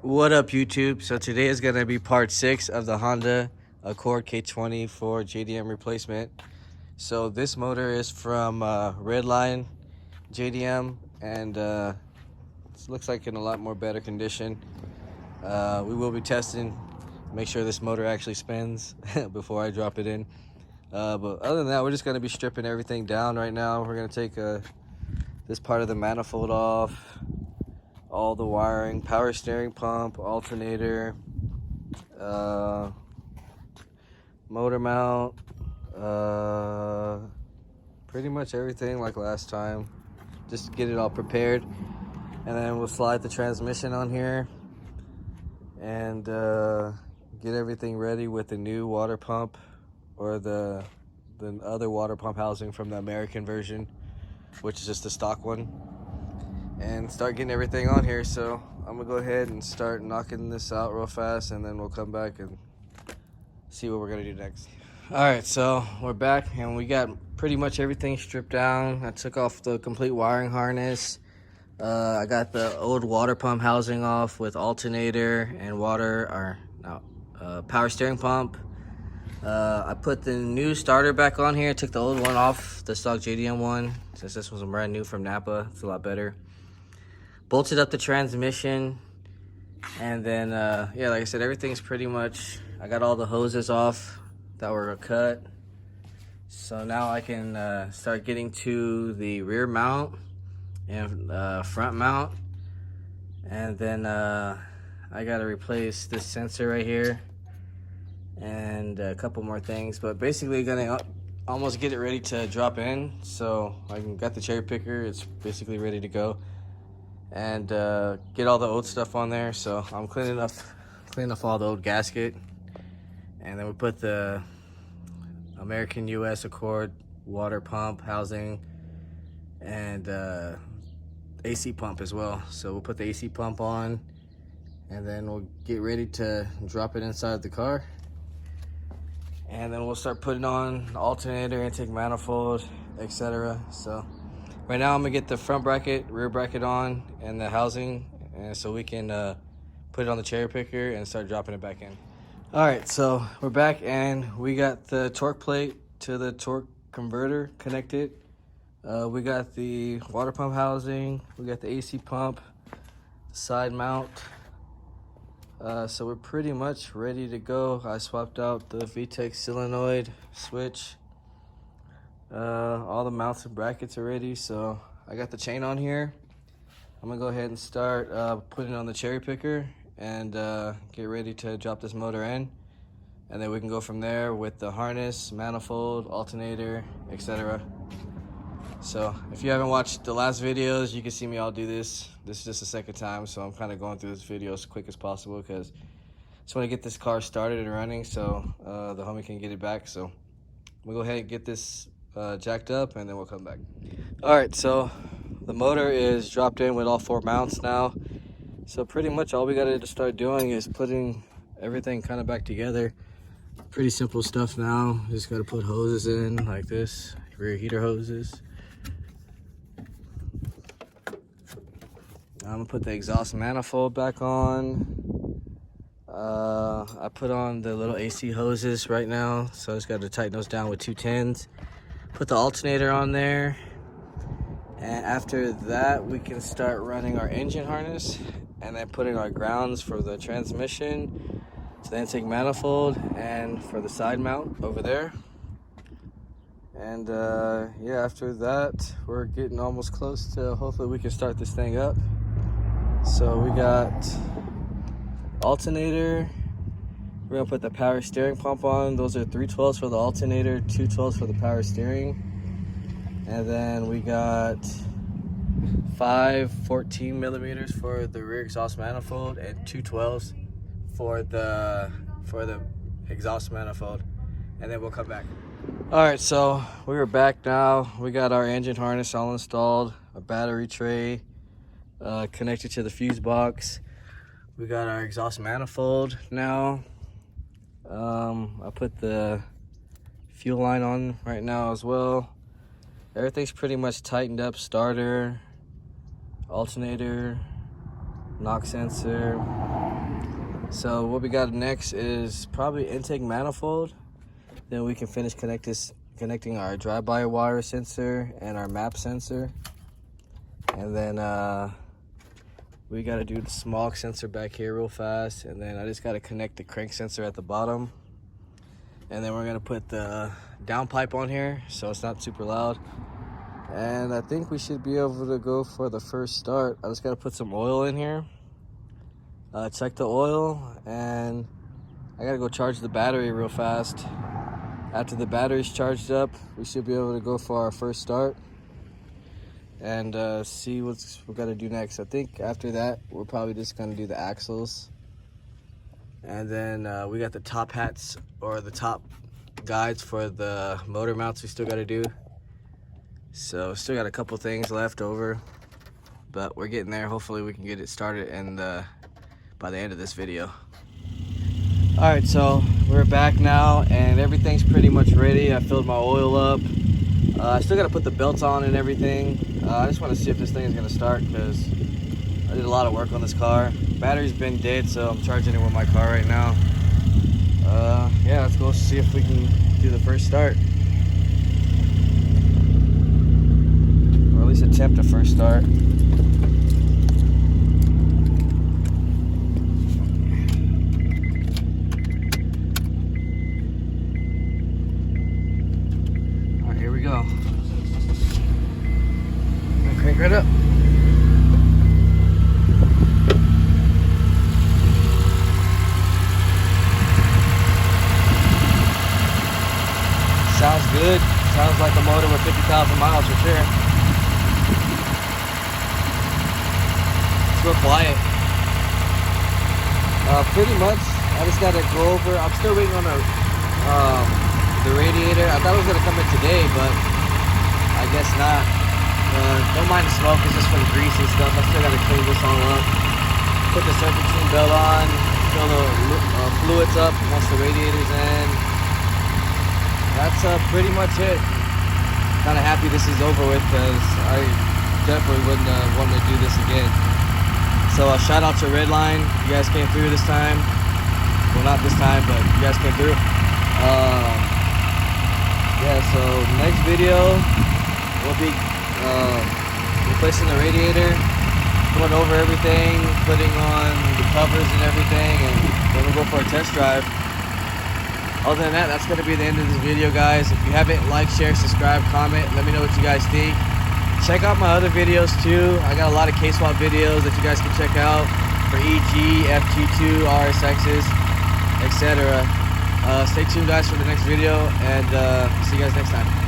What up, YouTube? So today is going to be part 6 of the Honda Accord k24 Jdm replacement. So this motor is from Redline Jdm, and it looks like in a lot more better condition. We will be testing, make sure this motor actually spins before I drop it in. But other than that, we're just going to be stripping everything down right now. We're going to take this part of the manifold off, all the wiring, power steering pump, alternator, motor mount, pretty much everything like last time. Just get it all prepared, and then we'll slide the transmission on here and get everything ready with the new water pump, or the other water pump housing from the American version, which is just the stock one, and start getting everything on here. So I'm gonna go ahead and start knocking this out real fast, and then we'll come back and see what we're gonna do next. All right, so we're back and we got pretty much everything stripped down. I took off the complete wiring harness. I got the old water pump housing off with alternator and power steering pump. I put the new starter back on here. Took the old one off, the stock JDM one, since this was brand new from Napa. It's a lot better. Bolted up the transmission, and then yeah, like I said, everything's pretty much, I got all the hoses off that were cut. So now I can start getting to the rear mount and front mount. And then I gotta replace this sensor right here and a couple more things, but basically gonna almost get it ready to drop in. So I got the cherry picker, it's basically ready to go, and get all the old stuff on there. So I'm cleaning off all the old gasket, and then we put the American US Accord water pump housing and AC pump as well. So we'll put the AC pump on, and then we'll get ready to drop it inside the car. And then we'll start putting on the alternator, intake manifold, etc. So right now I'm gonna get the front bracket, rear bracket on, and the housing, and so we can put it on the cherry picker and start dropping it back in. All right, so we're back and we got the torque plate to the torque converter connected. We got the water pump housing, we got the AC pump, side mount. So we're pretty much ready to go. I swapped out the VTEC solenoid switch. All the mounts and brackets are ready, so I got the chain on here. I'm gonna go ahead and start putting it on the cherry picker and get ready to drop this motor in, and then we can go from there with the harness, manifold, alternator, etc. So if you haven't watched the last videos, you can see me all do this. This is just the second time, so I'm kind of going through this video as quick as possible because I just want to get this car started and running so the homie can get it back. So we'll go ahead and get this jacked up, and then we'll come back. All right, so the motor is dropped in with all 4 mounts now. So pretty much all we got to start doing is putting everything kind of back together. Pretty simple stuff now. Just got to put hoses in like this, rear heater hoses. I'm gonna put the exhaust manifold back on. I put on the little AC hoses right now, so I just got to tighten those down with 210s. Put the alternator on there, and after that we can start running our engine harness and then putting our grounds for the transmission, to the intake manifold, and for the side mount over there. And yeah, after that we're getting almost close to, hopefully we can start this thing up. So we got alternator, we're gonna put the power steering pump on. Those are 312s for the alternator, 212s for the power steering. And then we got 5 14 millimeters for the rear exhaust manifold, and 212s for the exhaust manifold. And then we'll come back. All right, so we are back now. We got our engine harness all installed, a battery tray connected to the fuse box. We got our exhaust manifold now. I put the fuel line on right now as well. Everything's pretty much tightened up. Starter, alternator, knock sensor. So what we got next is probably intake manifold. Then we can finish connecting our drive-by-wire sensor and our map sensor. And then we got to do the smog sensor back here real fast. And then I just got to connect the crank sensor at the bottom. And then we're going to put the downpipe on here so it's not super loud. And I think we should be able to go for the first start. I just got to put some oil in here. Check the oil, and I got to go charge the battery real fast. After the battery's charged up, we should be able to go for our first start and see what we got to do next. I think after that, we're probably just going to do the axles. And then we got the top hats, or the top guides for the motor mounts we still got to do. So still got a couple things left over, but we're getting there. Hopefully we can get it started by the end of this video. All right, so we're back now and everything's pretty much ready. I filled my oil up. I still got to put the belts on and everything. I just want to see if this thing is going to start because I did a lot of work on this car. Battery's been dead, so I'm charging it with my car right now. Yeah, let's go see if we can do the first start. Or at least attempt a first start. Go. Crank right up. Sounds good. Sounds like a motor with 50,000 miles for sure. It's real quiet. Pretty much, I just gotta go over. I'm still waiting on the radiator. I thought it was gonna come in today, but I guess not. Don't mind the smoke, it's just from grease and stuff. I still gotta clean this all up. Put the serpentine belt on, fill the fluids up once the radiator's in. That's pretty much it. Kind of happy this is over with because I definitely wouldn't want to do this again. So shout out to Redline. You guys came through this time. Well, not this time, but you guys came through. Yeah, so next video we'll be replacing the radiator, going over everything, putting on the covers and everything, and then we'll go for a test drive. Other than that, that's going to be the end of this video, guys. If you haven't liked, share, subscribe, comment, let me know what you guys think. Check out my other videos too. I got a lot of K-swap videos that you guys can check out for EG, FG2, RSXs, etc. Stay tuned, guys, for the next video, and see you guys next time.